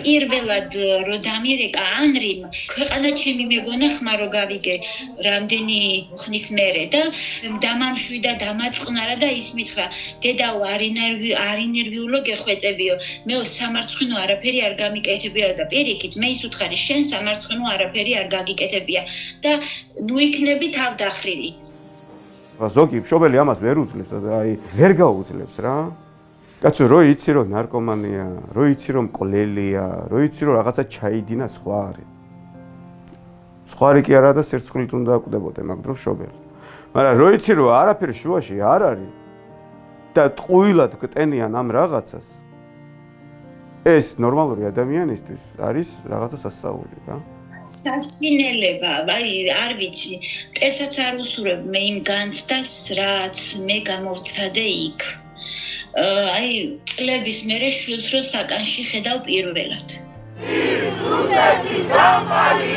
პირველად რო დამირეკა ანრიმ, ქვეყანა ჩემი მეგონა ხმა რო გავიგე რამდენი ხნის მერე და დამამშვიდა, დამაწყნარა და ის მითხრა, დედაო არ ინერვიულო გეხვეწებიო, მეო სამარცხვინო არაფერი არ გამიკეთებია და პირიქით მე ის უთხარი შენ სამარცხვინო არაფერი არ გაგიკეთებია და ნუ იქნები თავდახრილი. ზოგი მშობელი ამას ვერ უძლებს, აი ვერ გაუძლებს რა. კაცო, რო იცი რომ ნარკომანია, რო იცი რომ მკვლელია, რო იცი რომ რაღაცა ჩაიდინა სხვა არის. სხვა კი არა და სირცხლით უნდა აკვდებოდე მაგ დროს მშობელი. მაგრამ რო იცი რომ არაფერი შუაში არ არის და ტყუილად გტენიან ამ რაღაცას, ეს ნორმალური ადამიანისთვის არის რაღაცა სასწაული რა. სასინელება, აი არ ვიცი, მტერსაც არ უსურებ მე იმ განცდას, რაც მე გამოვცადე იქ. აი წლების მერე შვილს რო საკანში ხედავ პირველად. ის რუსეთის დამალი